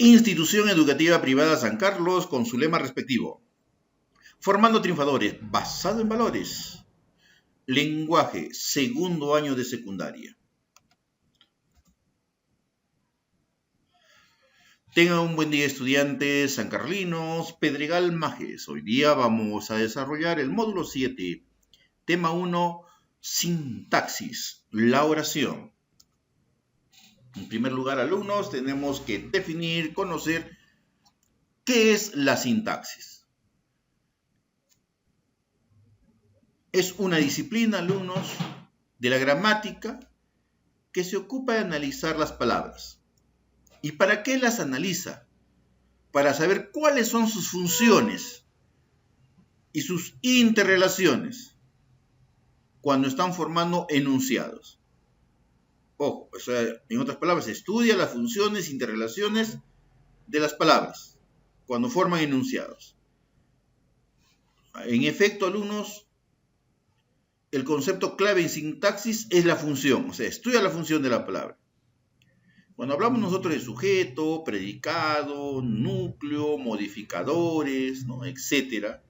Institución Educativa Privada San Carlos con su lema respectivo. Formando triunfadores, basado en valores. Lenguaje, segundo año de secundaria. Tengan un buen día, estudiantes sancarlinos. Pedregal Majes. Hoy día vamos a desarrollar el módulo 7. Tema 1, sintaxis, la oración. En primer lugar, alumnos, tenemos que definir, conocer qué es la sintaxis. Es una disciplina, alumnos, de la gramática que se ocupa de analizar las palabras. ¿Y para qué las analiza? Para saber cuáles son sus funciones y sus interrelaciones cuando están formando enunciados. Ojo, o sea, en otras palabras, estudia las funciones e interrelaciones de las palabras cuando forman enunciados. En efecto, alumnos, el concepto clave en sintaxis es la función, o sea, estudia la función de la palabra. Cuando hablamos nosotros de sujeto, predicado, núcleo, modificadores, ¿no?, etc.,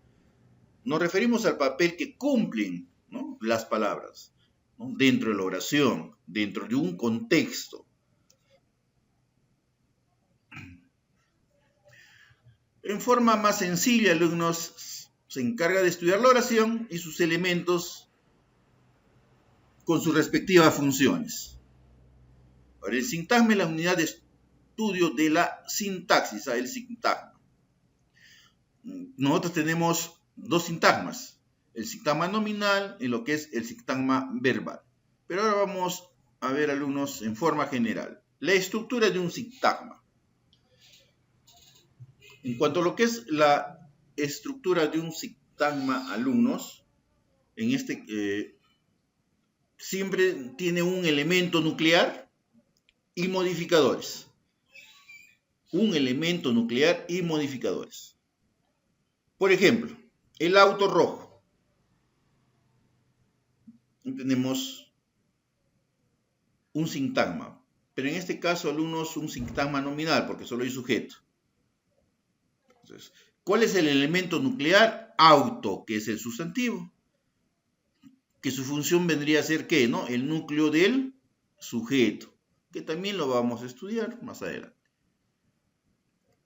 nos referimos al papel que cumplen, ¿no?, las palabras, ¿no?, dentro de la oración, dentro de un contexto. En forma más sencilla, alumnos, se encarga de estudiar la oración y sus elementos con sus respectivas funciones. Ahora, el sintagma es la unidad de estudio de la sintaxis, el sintagma. Nosotros tenemos dos sintagmas, el sintagma nominal y lo que es el sintagma verbal. Pero ahora vamos a ver, alumnos, en forma general, la estructura de un sintagma. En cuanto a lo que es la estructura de un sintagma, alumnos, siempre tiene un elemento nuclear y modificadores. Un elemento nuclear y modificadores. Por ejemplo, el auto rojo. Tenemos un sintagma, pero en este caso, alumnos, un sintagma nominal, porque solo hay sujeto. Entonces, ¿cuál es el elemento nuclear? Auto, que es el sustantivo, que su función vendría a ser ¿qué?, ¿no?, el núcleo del sujeto, que también lo vamos a estudiar más adelante.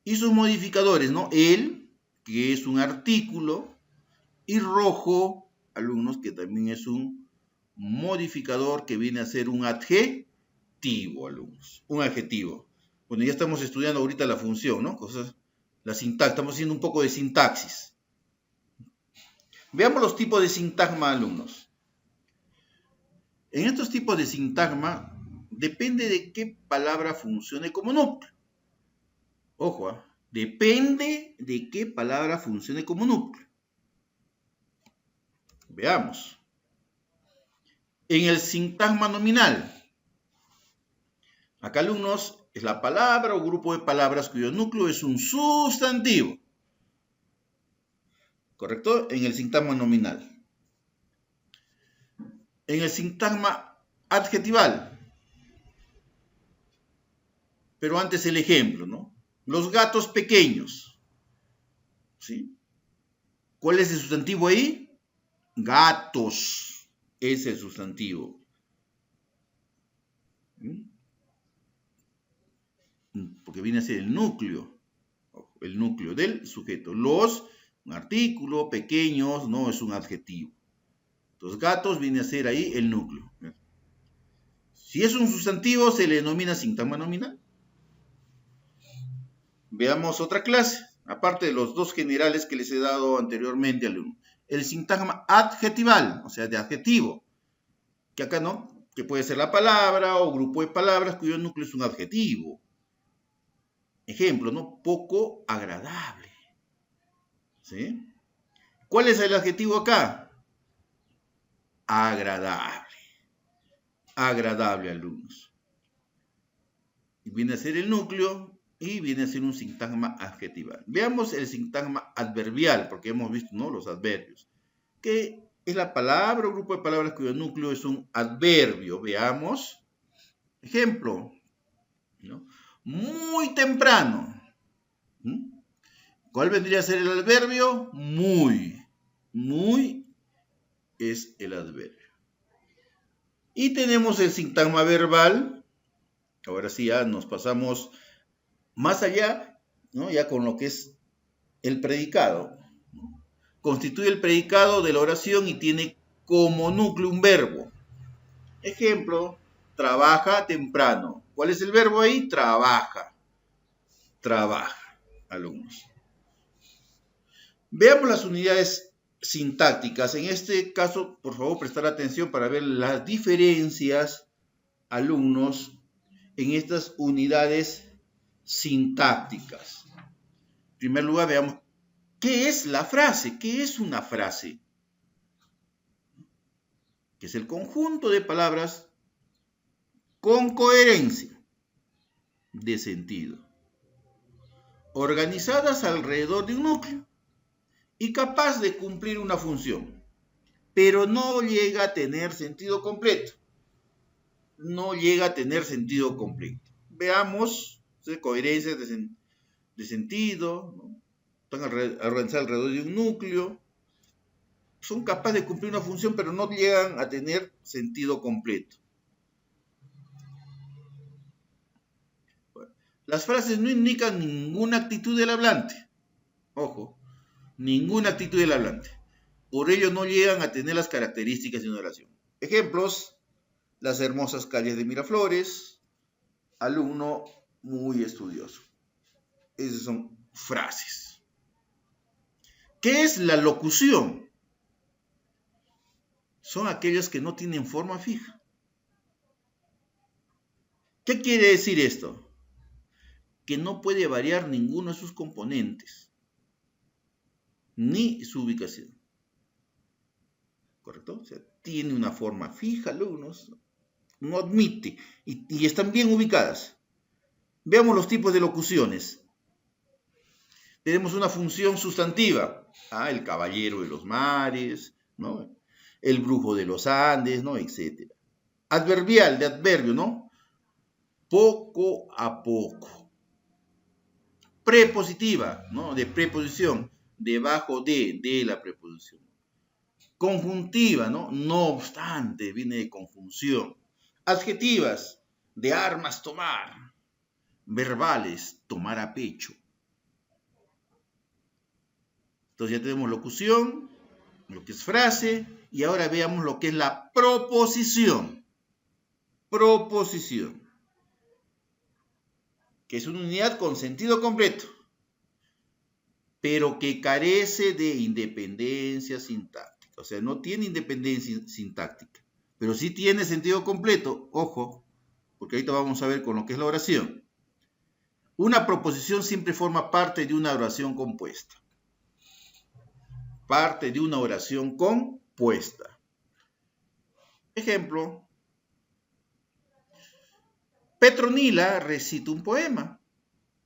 Y sus modificadores, ¿no? El, que es un artículo, y rojo, alumnos, que también es un modificador que viene a ser un adjetivo, alumnos, un adjetivo. Bueno, ya estamos estudiando ahorita la función, ¿no? La sintaxis, estamos haciendo un poco de sintaxis. Veamos los tipos de sintagma, alumnos. En estos tipos de sintagma, depende de qué palabra funcione como núcleo. Ojo, depende de qué palabra funcione como núcleo. Veamos. En el sintagma nominal, acá, alumnos, es la palabra o grupo de palabras cuyo núcleo es un sustantivo. ¿Correcto? En el sintagma nominal. En el sintagma adjetival, pero antes el ejemplo, ¿no? Los gatos pequeños. ¿Sí? ¿Cuál es el sustantivo ahí? Gatos. Es el sustantivo. Porque viene a ser el núcleo del sujeto. Los, un artículo, pequeños, no es un adjetivo. Los gatos viene a ser ahí el núcleo. Si es un sustantivo, se le denomina sintagma nominal. Veamos otra clase, aparte de los dos generales que les he dado anteriormente, alumnos. El sintagma adjetival, o sea, de adjetivo, que acá no, que puede ser la palabra o grupo de palabras cuyo núcleo es un adjetivo. Ejemplo, ¿no? Poco agradable. ¿Sí? ¿Cuál es el adjetivo acá? Agradable. Agradable, alumnos. Y viene a ser el núcleo y viene a ser un sintagma adjetival. Veamos el sintagma adverbial, porque hemos visto, ¿no?, los adverbios, que es la palabra o grupo de palabras cuyo núcleo es un adverbio. Veamos. Ejemplo, ¿no? Muy temprano. ¿Mm? ¿Cuál vendría a ser el adverbio? Muy. Muy es el adverbio. Y tenemos el sintagma verbal. Ahora sí ya nos pasamos más allá, ¿no? Ya con lo que es el predicado. Constituye el predicado de la oración y tiene como núcleo un verbo. Ejemplo, trabaja temprano. ¿Cuál es el verbo ahí? Trabaja. Trabaja, alumnos. Veamos las unidades sintácticas. En este caso, por favor, prestar atención para ver las diferencias, alumnos, en estas unidades sintácticas. En primer lugar, veamos qué es la frase. ¿Qué es una frase? Que es el conjunto de palabras con coherencia de sentido, organizadas alrededor de un núcleo y capaz de cumplir una función, pero no llega a tener sentido completo. No llega a tener sentido completo. Veamos coherencias de sentido, ¿no? Están organizadas alrededor de un núcleo, son capaces de cumplir una función, pero no llegan a tener sentido completo. Bueno, las frases no indican ninguna actitud del hablante. Ojo, ninguna actitud del hablante. Por ello no llegan a tener las características de una oración. Ejemplos: las hermosas calles de Miraflores, alumno muy estudioso. Esas son frases. ¿Qué es la locución? Son aquellas que no tienen forma fija. ¿Qué quiere decir esto? Que no puede variar ninguno de sus componentes, ni su ubicación. ¿Correcto? O sea, tiene una forma fija, alumnos. No admite. Y están bien ubicadas. Veamos los tipos de locuciones. Tenemos una función sustantiva. El caballero de los mares, ¿no? El brujo de los Andes, ¿no? Etcétera. Adverbial, de adverbio, ¿no? Poco a poco. Prepositiva, ¿no? De preposición, debajo de la preposición. Conjuntiva, ¿no? No obstante, viene de conjunción. Adjetivas, de armas tomar. Verbales, tomar a pecho. Entonces ya tenemos locución, lo que es frase, y ahora veamos lo que es la proposición. Proposición, que es una unidad con sentido completo, pero que carece de independencia sintáctica. O sea, no tiene independencia sintáctica, pero sí tiene sentido completo. Ojo, porque ahorita vamos a ver con lo que es la oración. Una proposición siempre forma parte de una oración compuesta. Parte de una oración compuesta. Ejemplo: Petronila recita un poema,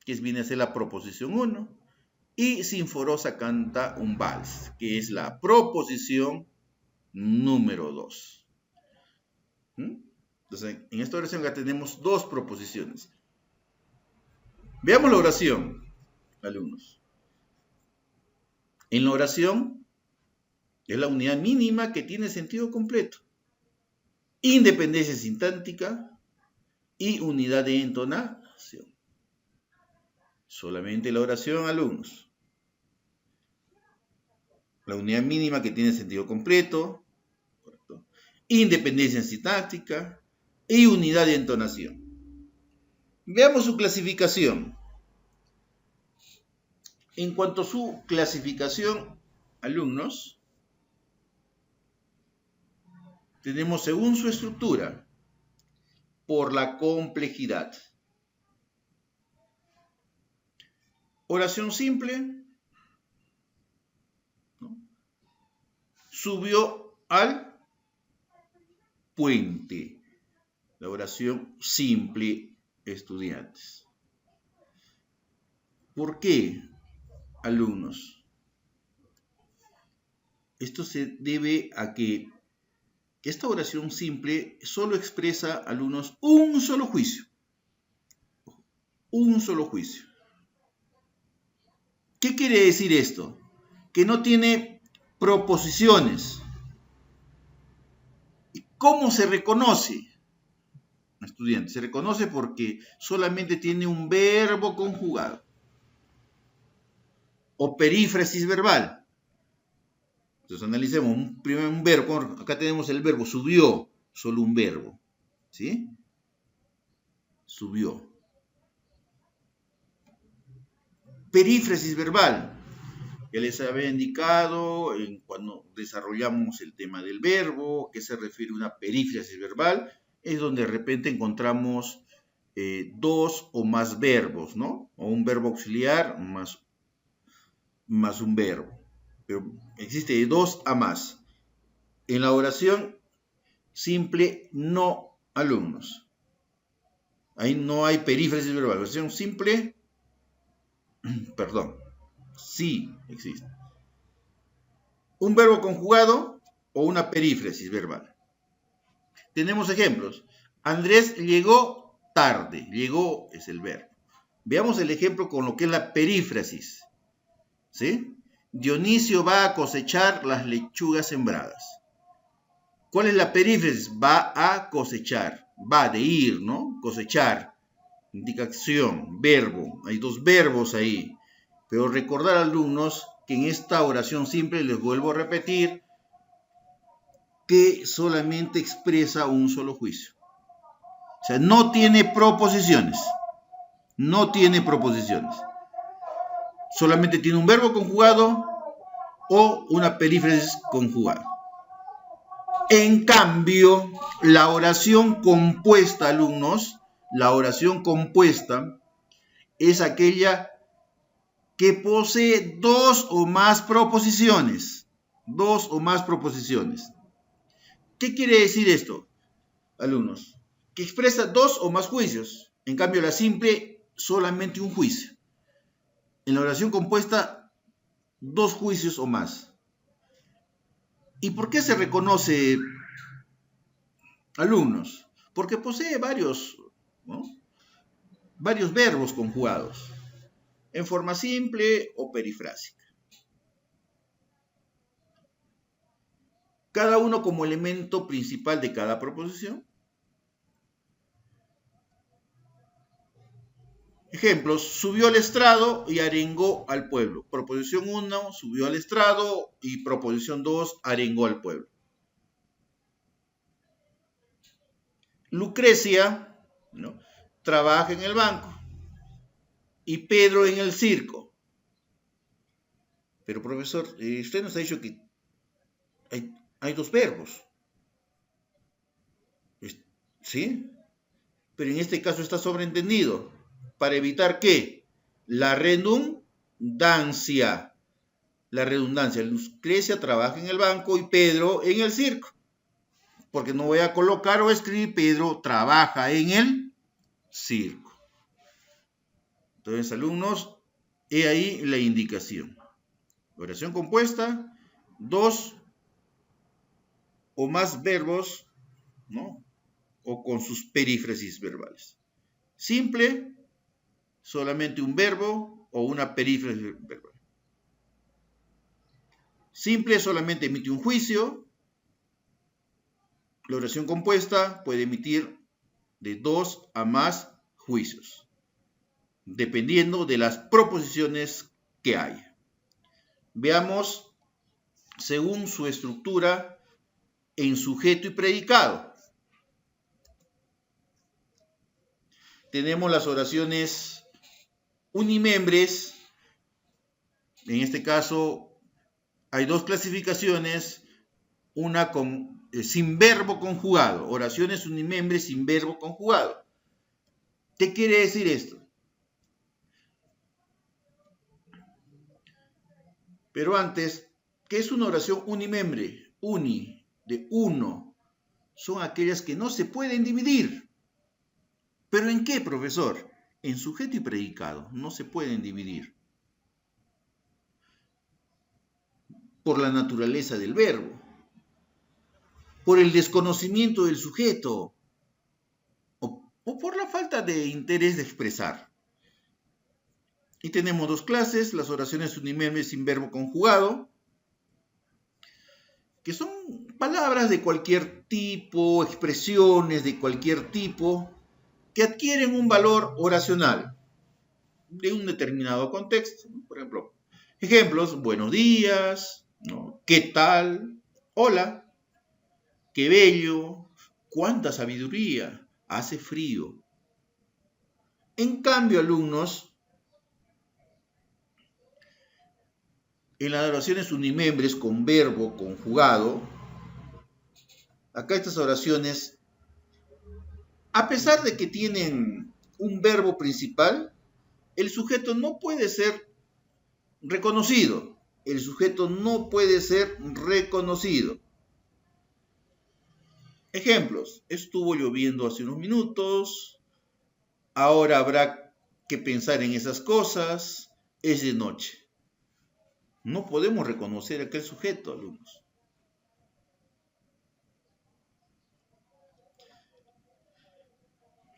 que viene a ser la proposición 1, y Sinforosa canta un vals, que es la proposición número 2. Entonces, en esta oración ya tenemos dos proposiciones. Veamos la oración, alumnos. En la oración es la unidad mínima que tiene sentido completo, independencia sintáctica y unidad de entonación. Solamente la oración, alumnos. La unidad mínima que tiene sentido completo, ¿correcto? Independencia sintáctica y unidad de entonación. Veamos su clasificación. En cuanto a su clasificación, alumnos, tenemos según su estructura, por la complejidad. Oración simple, ¿no? Subió al puente. La oración simple, estudiantes. ¿Por qué, alumnos? Esto se debe a que esta oración simple solo expresa, alumnos, un solo juicio. Un solo juicio. quiere decir esto? Que no tiene proposiciones. ¿Y cómo se reconoce? Estudiante, se reconoce porque solamente tiene un verbo conjugado o perífrasis verbal. Entonces analicemos primero un verbo. Acá tenemos el verbo subió, solo un verbo, ¿sí? Subió. Perífrasis verbal. Ya les había indicado cuando desarrollamos el tema del verbo, que se refiere a una perífrasis verbal, es donde de repente encontramos dos o más verbos, ¿no? O un verbo auxiliar más un verbo. Pero existe de dos a más. En la oración simple, no, alumnos. Ahí no hay perífrasis verbal. Oración simple, perdón, sí existe. Un verbo conjugado o una perífrasis verbal. Tenemos ejemplos. Andrés llegó tarde. Llegó es el verbo. Veamos el ejemplo con lo que es la perífrasis. ¿Sí? Dionisio va a cosechar las lechugas sembradas. ¿Cuál es la perífrasis? Va a cosechar. Va de ir, ¿no? Cosechar. Indica acción, verbo. Hay dos verbos ahí. Pero recordar, alumnos, que en esta oración simple, les vuelvo a repetir, que solamente expresa un solo juicio. O sea, no tiene proposiciones. No tiene proposiciones. Solamente tiene un verbo conjugado o una perífrasis conjugada. En cambio, la oración compuesta, alumnos, la oración compuesta es aquella que posee dos o más proposiciones. Dos o más proposiciones. ¿Qué quiere decir esto, alumnos? Que expresa dos o más juicios. En cambio, la simple, solamente un juicio. En la oración compuesta, dos juicios o más. ¿Y por qué se reconoce, alumnos? Porque posee varios, ¿no? Varios verbos conjugados, en forma simple o perifrásica. Cada uno como elemento principal de cada proposición. Ejemplos, subió al estrado y arengó al pueblo. Proposición 1, subió al estrado, y proposición 2, arengó al pueblo. Lucrecia, ¿no?, trabaja en el banco y Pedro en el circo. Pero profesor, usted nos ha dicho que hay dos verbos. ¿Sí? Pero en este caso está sobreentendido. ¿Para evitar qué? La redundancia. La redundancia. Lucrecia trabaja en el banco y Pedro en el circo. Porque no voy a colocar o escribir Pedro trabaja en el circo. Entonces, alumnos, he ahí la indicación. Oración compuesta, dos o más verbos, ¿no?, o con sus perífrasis verbales. Simple, solamente un verbo o una perífrasis verbal. Simple solamente emite un juicio. La oración compuesta puede emitir de dos a más juicios, dependiendo de las proposiciones que haya. Veamos según su estructura en sujeto y predicado. Tenemos las oraciones unimembres. En este caso hay dos clasificaciones, una sin verbo conjugado, oraciones unimembres sin verbo conjugado. ¿Qué quiere decir esto? Pero antes, ¿qué es una oración unimembre? Uni, de uno, son aquellas que no se pueden dividir. ¿Pero en qué, profesor? En sujeto y predicado, no se pueden dividir. Por la naturaleza del verbo, por el desconocimiento del sujeto, o por la falta de interés de expresar. Y tenemos dos clases, las oraciones unimembres sin verbo conjugado, que son palabras de cualquier tipo, expresiones de cualquier tipo, que adquieren un valor oracional de un determinado contexto. Por ejemplo, ejemplos: buenos días, ¿no? ¿Qué tal? Hola, qué bello, cuánta sabiduría, hace frío. En cambio, alumnos, en las oraciones unimembres con verbo conjugado, acá estas oraciones, a pesar de que tienen un verbo principal, el sujeto no puede ser reconocido. El sujeto no puede ser reconocido. Ejemplos: estuvo lloviendo hace unos minutos, ahora habrá que pensar en esas cosas, es de noche. No podemos reconocer a aquel sujeto, alumnos.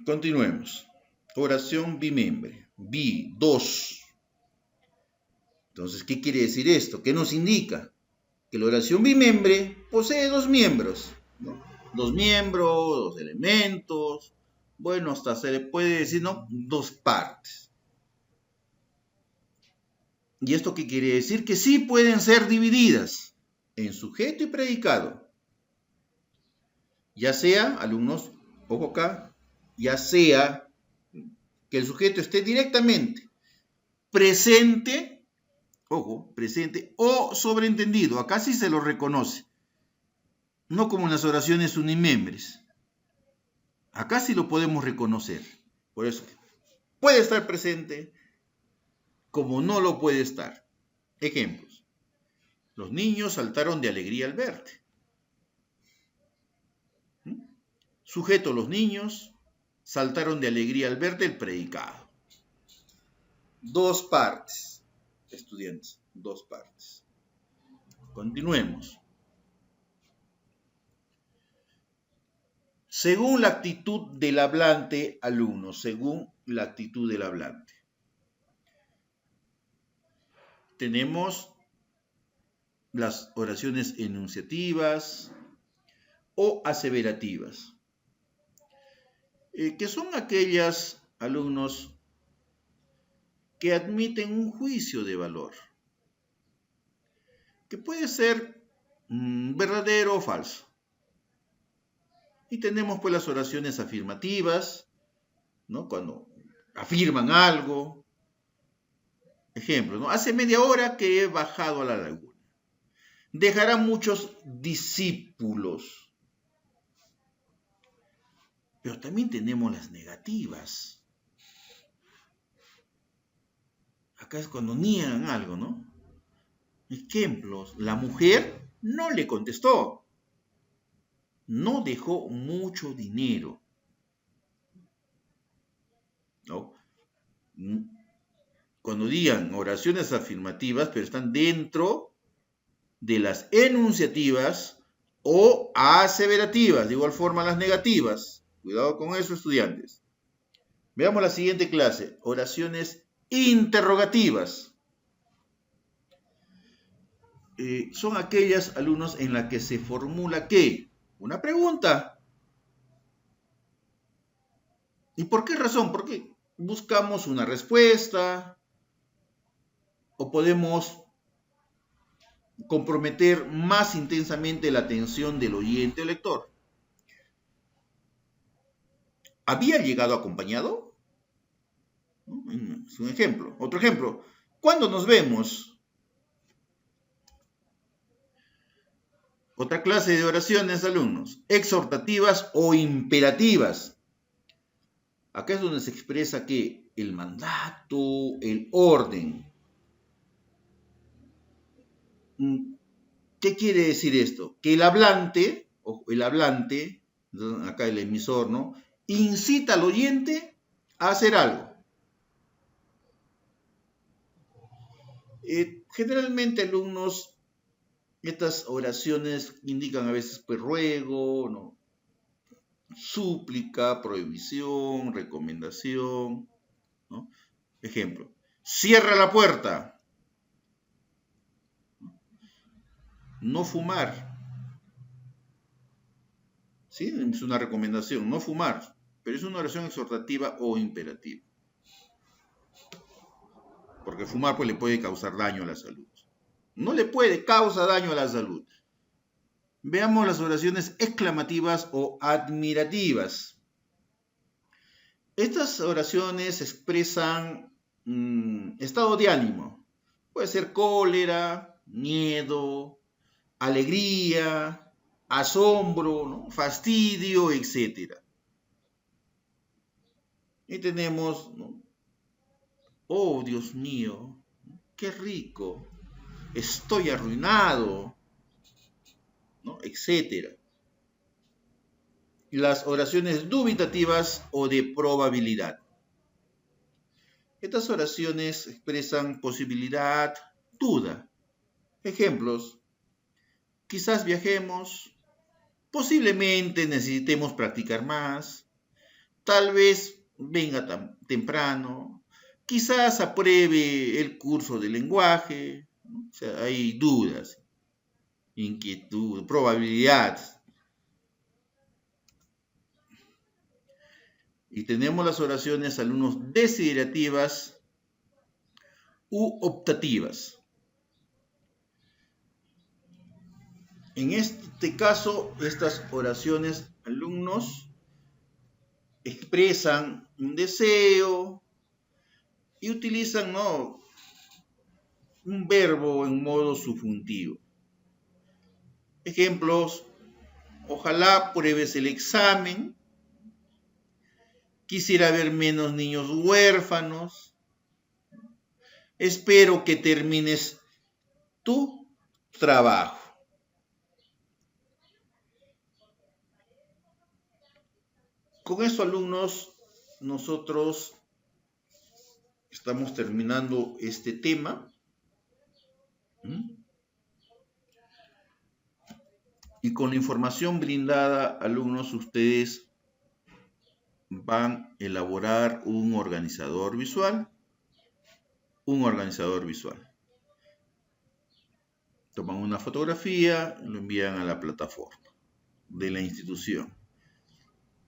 Continuemos. Oración bimembre. Bi, dos. Entonces, ¿qué quiere decir esto? ¿Qué nos indica? Que la oración bimembre posee dos miembros, ¿no? Dos miembros, dos elementos. Bueno, hasta se le puede decir, ¿no?, dos partes. ¿Y esto qué quiere decir? Que sí pueden ser divididas en sujeto y predicado. Ya sea, alumnos, ojo acá, ya sea que el sujeto esté directamente presente, ojo, presente o sobreentendido. Acá sí se lo reconoce. No como en las oraciones unimembres. Acá sí lo podemos reconocer. Por eso, puede estar presente como no lo puede estar. Ejemplos: los niños saltaron de alegría al verte. Sujeto: los niños saltaron de alegría al verte, el predicado. Dos partes, estudiantes, dos partes. Continuemos. Según la actitud del hablante, alumno, según la actitud del hablante. Tenemos las oraciones enunciativas o aseverativas, que son aquellas, alumnos, que admiten un juicio de valor, que puede ser verdadero o falso. Y tenemos pues las oraciones afirmativas, ¿no?, cuando afirman algo. Ejemplo, ¿no? Hace media hora que he bajado a la laguna. Dejará muchos discípulos. Pero también tenemos las negativas. Acá es cuando niegan algo, ¿no? Ejemplos: la mujer no le contestó. No dejó mucho dinero, ¿no? Cuando digan oraciones afirmativas, pero están dentro de las enunciativas o aseverativas. De igual forma las negativas. Cuidado con eso, estudiantes. Veamos la siguiente clase: oraciones interrogativas. Son aquellas, alumnos, en las que se formula ¿qué? Una pregunta. ¿Y por qué razón? Porque buscamos una respuesta o podemos comprometer más intensamente la atención del oyente o lector. ¿Había llegado acompañado? Es un ejemplo. Otro ejemplo: ¿cuándo nos vemos? Otra clase de oraciones, alumnos: exhortativas o imperativas. Acá es donde se expresa que el mandato, el orden. ¿Qué quiere decir esto? Que el hablante, acá el emisor, ¿no?, incita al oyente a hacer algo. Generalmente, alumnos, estas oraciones indican a veces pues ruego, ¿no?, súplica, prohibición, recomendación, ¿no? Ejemplo: Cierra la puerta. No fumar. ¿Sí? Es una recomendación, no fumar, pero es una oración exhortativa o imperativa. Porque fumar pues le puede causar daño a la salud. No le puede, causa daño a la salud. Veamos las oraciones exclamativas o admirativas. Estas oraciones expresan estado de ánimo. Puede ser cólera, miedo, alegría, asombro, ¿no? Fastidio, etc. Y tenemos, ¿no? Oh, Dios mío, qué rico, estoy arruinado, ¿no? Etc. Las oraciones dubitativas o de probabilidad. Estas oraciones expresan posibilidad, duda. Ejemplos: quizás viajemos, posiblemente necesitemos practicar más, tal vez venga temprano, quizás apruebe el curso de lenguaje, ¿no? O sea, hay dudas, inquietud, probabilidades. Y tenemos las oraciones algunos desiderativas u optativas. En este caso, estas oraciones, alumnos, expresan un deseo y utilizan, ¿no?, un verbo en modo subjuntivo. Ejemplos: ojalá pruebes el examen, quisiera ver menos niños huérfanos, espero que termines tu trabajo. Con eso, alumnos, nosotros estamos terminando este tema. Y con la información brindada, alumnos, ustedes van a elaborar un organizador visual. Toman una fotografía, lo envían a la plataforma de la institución,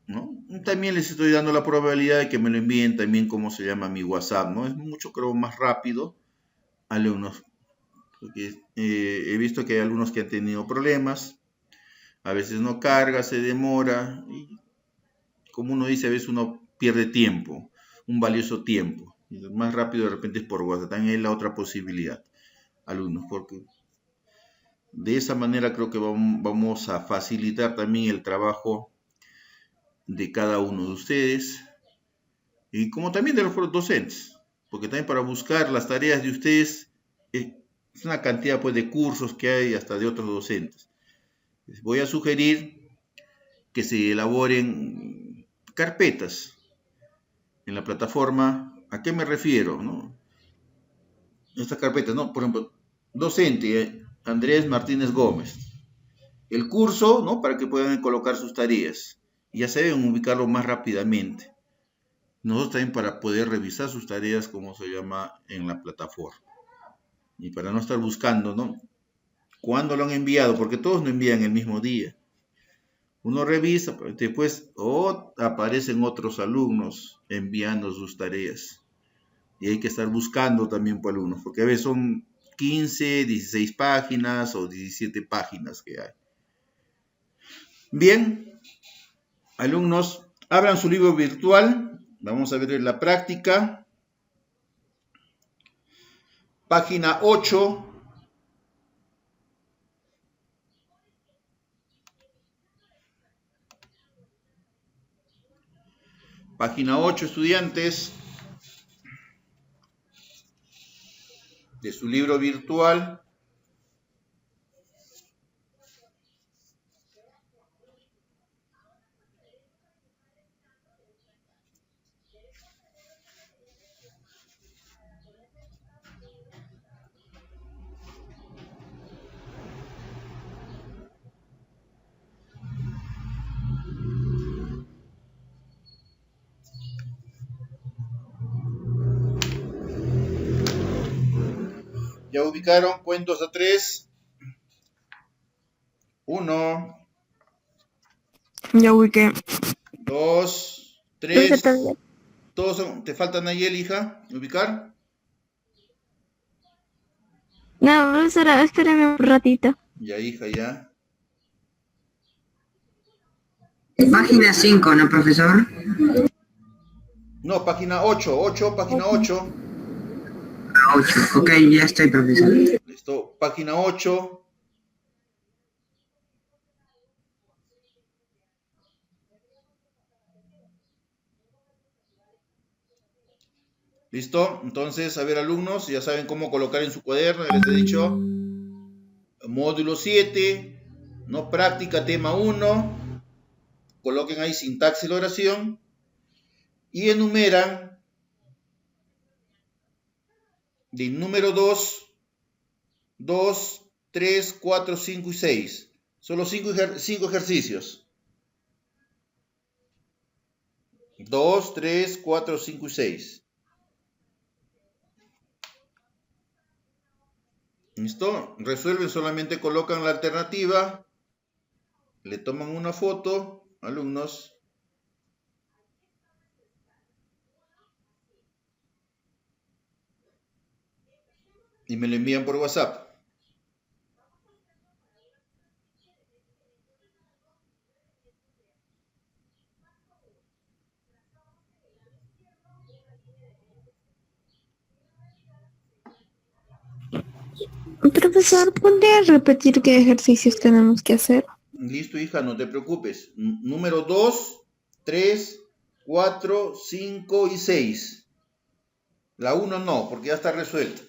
¿no? También les estoy dando la probabilidad de que me lo envíen también, como se llama, mi WhatsApp, ¿no? Es mucho, creo, más rápido, alumnos, porque he visto que hay algunos que han tenido problemas, a veces no carga, se demora, y como uno dice, a veces uno pierde tiempo, un valioso tiempo. Más rápido de repente es por WhatsApp. También es la otra posibilidad, alumnos, porque de esa manera creo que vamos a facilitar también el trabajo de cada uno de ustedes y como también de los docentes, porque también para buscar las tareas de ustedes es una cantidad pues de cursos que hay hasta de otros docentes. Les voy a sugerir que se elaboren carpetas en la plataforma. ¿A qué me refiero, no? Estas carpetas, ¿no? Por ejemplo, docente Andrés Martínez Gómez. El curso, ¿no?, para que puedan colocar sus tareas. Y ya se deben ubicarlo más rápidamente. Nosotros también para poder revisar sus tareas, como se llama, en la plataforma. Y para no estar buscando, ¿no?, cuándo lo han enviado, porque todos no envían el mismo día. Uno revisa, después aparecen otros alumnos enviando sus tareas. Y hay que estar buscando también por alumnos, porque a veces son 15, 16 páginas o 17 páginas que hay. Bien, alumnos, abran su libro virtual. Vamos a ver la práctica. Página 8. Página 8, estudiantes, de su libro virtual. Ya ubicaron, cuentos a tres. Uno, Ya ubiqué. dos, Profesor, tres. también. Todos son, te faltan Nayel, hija. ¿Ubicar? No, profesora, espérame un ratito. Ya, hija, ya. Página 5, ¿no, profesor? No, página 8, 8, página 8. 8. Ok, ya estoy, profesor. Listo, página 8. ¿Listo? Entonces, a ver, alumnos, ya saben cómo colocar en su cuaderno, ya les he dicho. Módulo 7, ¿no? Práctica, tema 1. Coloquen ahí sintaxis de la oración. Y enumeran de número 2, 3, 4, 5 y 6. Solo 5 ejercicios. 2, 3, 4, 5 y 6. ¿Listo? Resuelven, solamente colocan la alternativa, le toman una foto, alumnos, y me lo envían por WhatsApp. Profesor, ¿podría repetir qué ejercicios tenemos que hacer? Listo, hija, no te preocupes. Número 2, 3, 4, 5 y 6. La 1 no, porque ya está resuelta.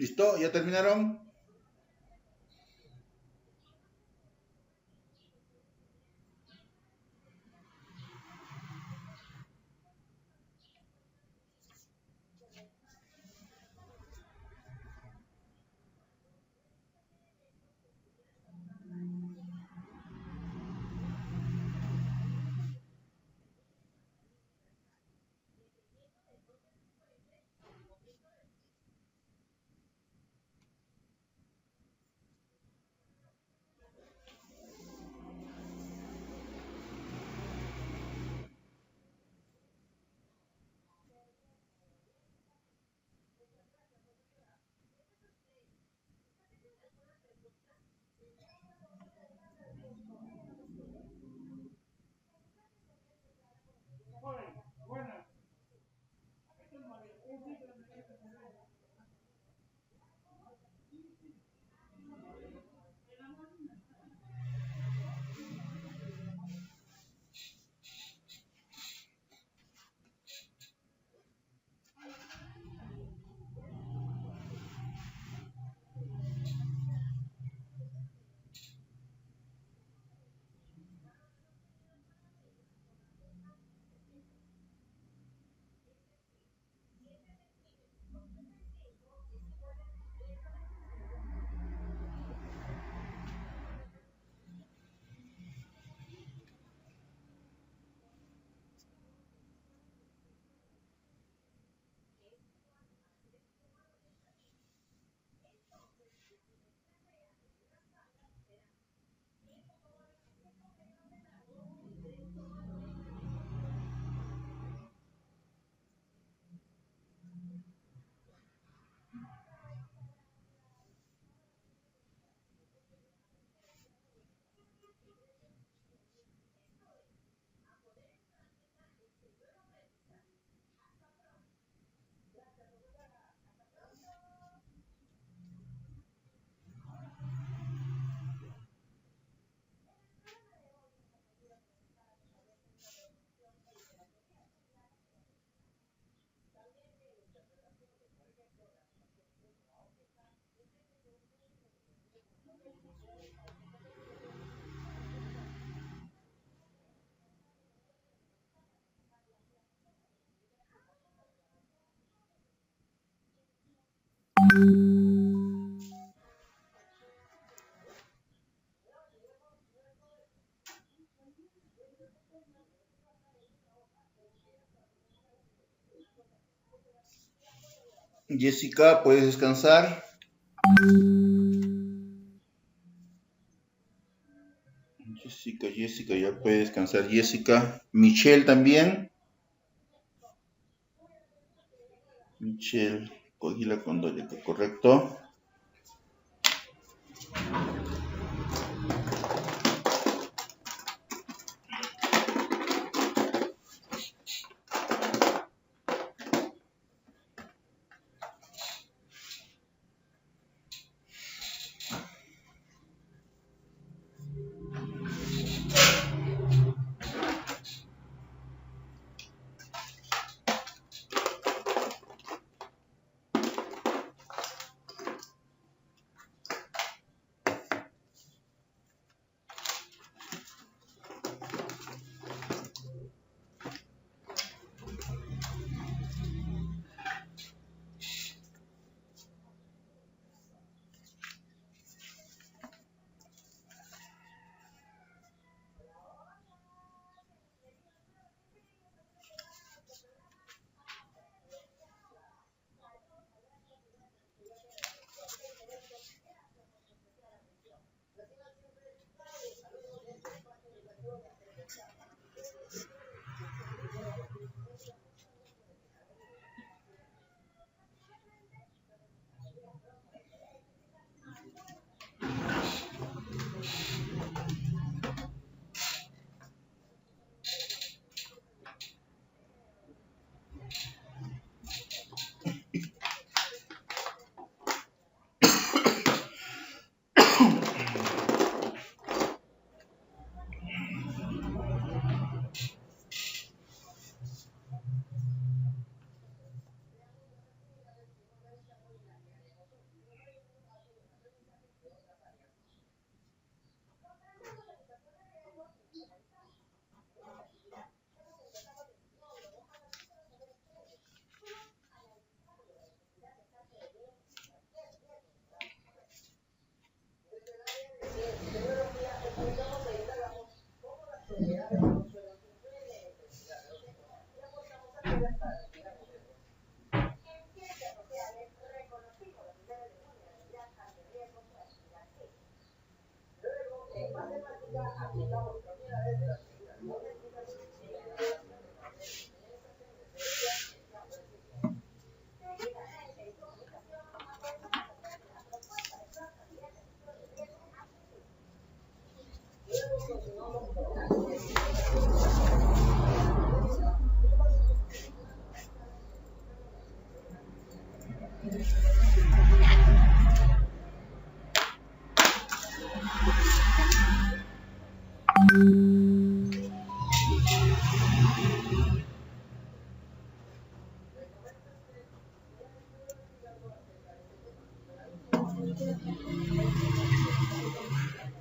¿Listo? ¿Ya terminaron? Jessica, ¿puedes descansar? Jessica, ya puede descansar. Jessica. Michelle también. Michelle, cogí la condoleta, ¿correcto?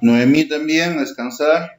Noemí también, a descansar.